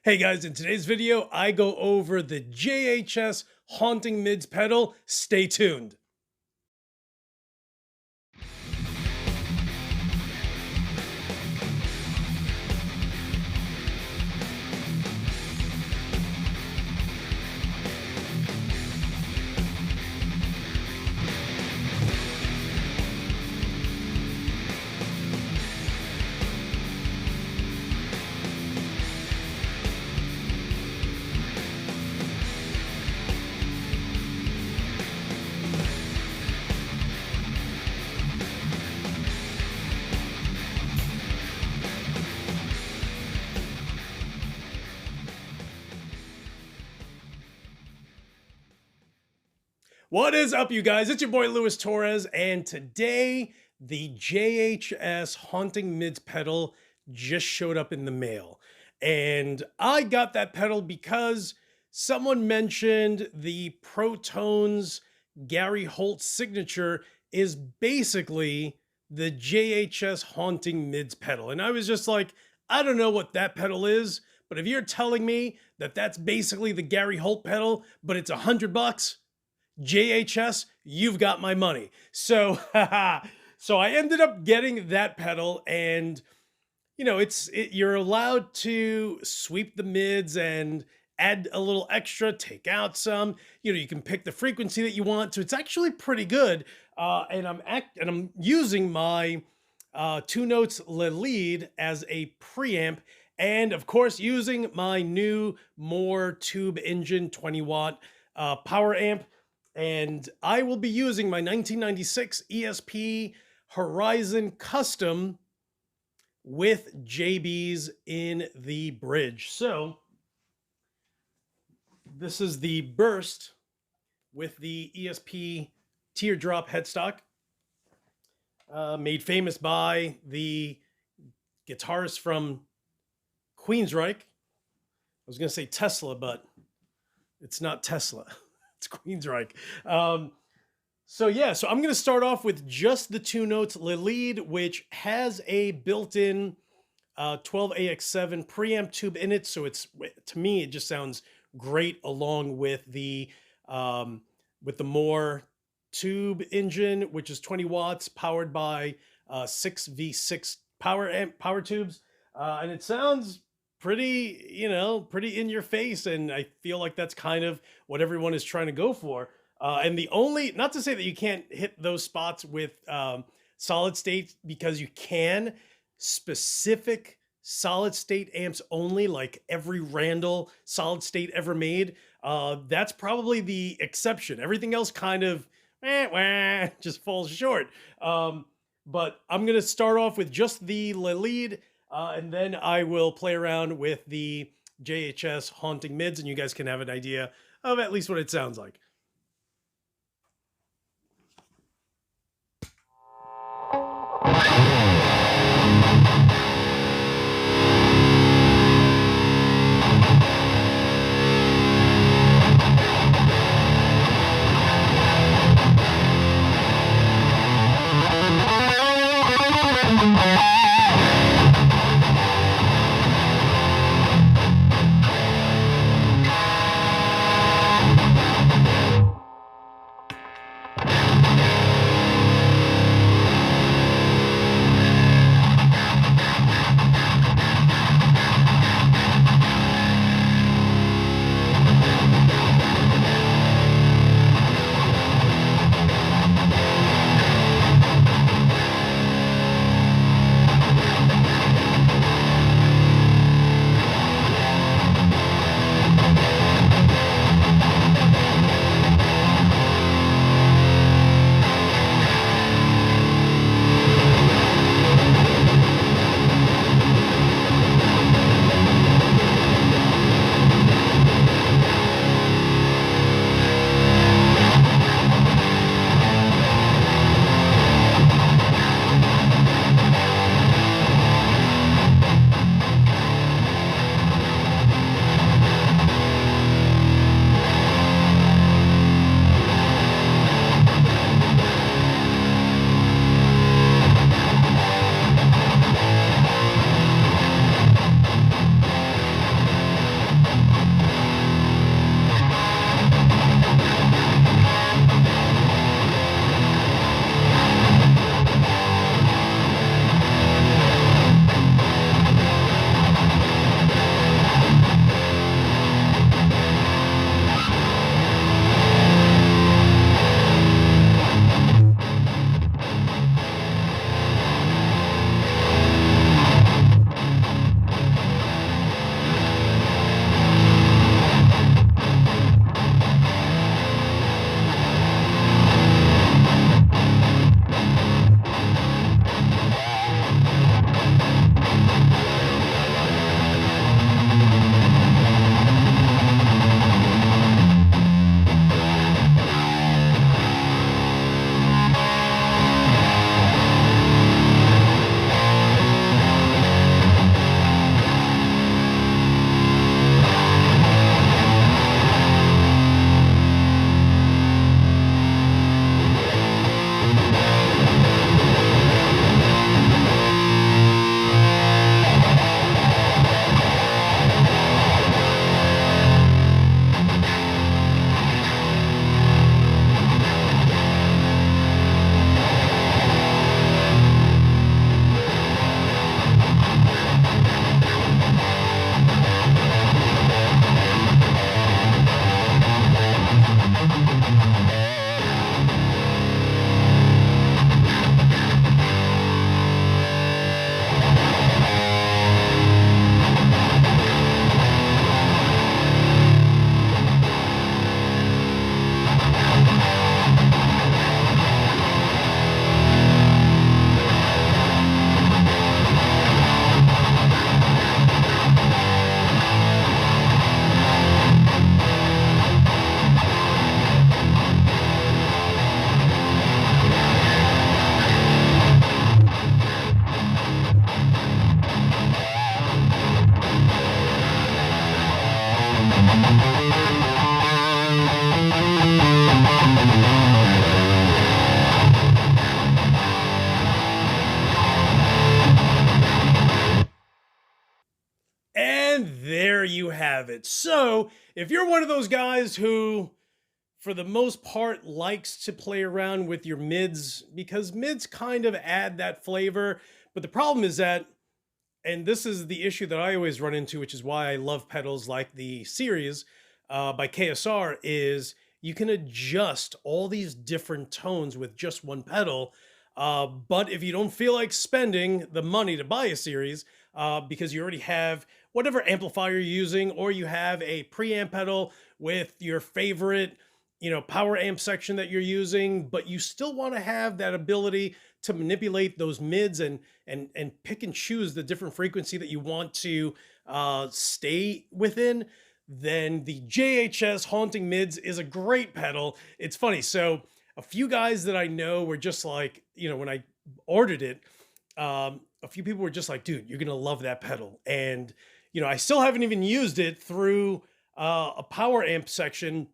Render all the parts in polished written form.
Hey guys, in today's video, I go over the JHS Haunting Mids pedal. Stay tuned. What is up, you guys? It's your boy Torres, and today the JHS Haunting Mids pedal just showed up in the mail. And I got that pedal because someone mentioned the Protones Gary Holt signature is basically the JHS Haunting Mids pedal. And I was just like, I don't know what that pedal is, but if you're telling me that that's basically the Gary Holt pedal, but it's $100, JHS, you've got my money. So, so I ended up getting that pedal, and you know, you're allowed to sweep the mids and add a little extra, take out some. You know, you can pick the frequency that you want. So it's actually pretty good. And I'm using my 2 notes lead as a preamp, and of course using my new More tube engine 20-watt power amp. And I will be using my 1996 ESP Horizon Custom with JBs in the bridge. So this is the Burst with the ESP teardrop headstock, made famous by the guitarist from Queensryche. I was going to say Tesla, but it's not Tesla. It's Queensryche. So I'm going to start off with just the 2 notes lead, which has a built-in 12AX7 preamp tube in it. So it's, to me, it just sounds great along with the More tube engine, which is 20 watts, powered by 6V6 power tubes, and it sounds pretty, pretty in your face. And I feel like that's kind of what everyone is trying to go for. And the only, not to say that you can't hit those spots with solid state, because you can. Specific solid state amps only, like every Randall solid state ever made, that's probably the exception. Everything else kind of just falls short. But I'm going to start off with just the lead, and then I will play around with the JHS Haunting Mids, and you guys can have an idea of at least what it sounds like. And there you have it. So if you're one of those guys who, for the most part, likes to play around with your mids, because mids kind of add that flavor, but the problem is that, and this is the issue that I always run into, which is why I love pedals like the series by KSR, is you can adjust all these different tones with just one pedal. But if you don't feel like spending the money to buy a series, because you already have whatever amplifier you're using, or you have a preamp pedal with your favorite, power amp section that you're using, but you still want to have that ability to manipulate those mids and pick and choose the different frequency that you want to stay within, then the JHS Haunting Mids is a great pedal. It's funny. So a few guys that I know were just like, when I ordered it, a few people were just like, dude, you're going to love that pedal. And, I still haven't even used it through a power amp section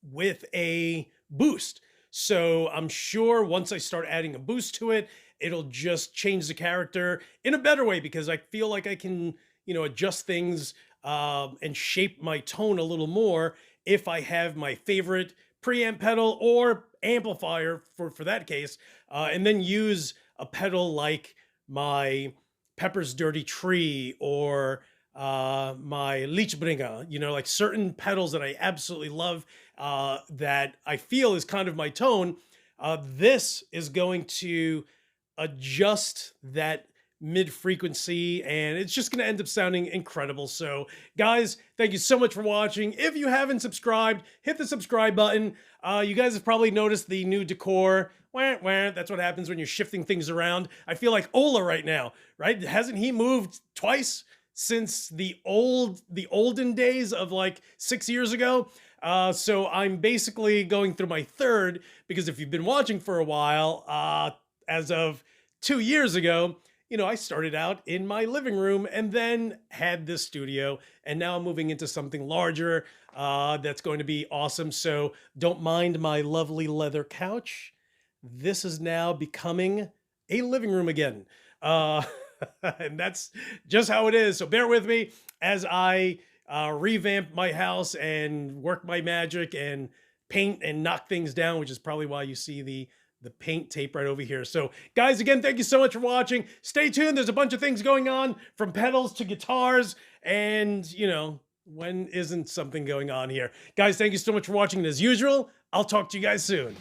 with a boost. So I'm sure once I start adding a boost to it, it'll just change the character in a better way, because I feel like I can, adjust things and shape my tone a little more if I have my favorite preamp pedal or amplifier for that case, and then use a pedal like my Pepper's Dirty Tree or my Lichbringer, like certain pedals that I absolutely love, that I feel is kind of my tone. This is going to adjust that mid frequency, and it's just going to end up sounding incredible. So guys, thank you so much for watching. If you haven't subscribed, hit the subscribe button. You guys have probably noticed the new decor. That's what happens when you're shifting things around. I feel like Ola right now, right? Hasn't he moved twice since the olden days of like 6 years ago? So I'm basically going through my third, because if you've been watching for a while, as of 2 years ago, I started out in my living room and then had this studio, and now I'm moving into something larger that's going to be awesome. So don't mind my lovely leather couch. This is now becoming a living room again. And that's just how it is. So bear with me as I revamp my house and work my magic and paint and knock things down, which is probably why you see the paint tape right over here. So guys, again, thank you so much for watching. Stay tuned. There's a bunch of things going on, from pedals to guitars, and when isn't something going on here? Guys, thank you so much for watching. And as usual, I'll talk to you guys soon.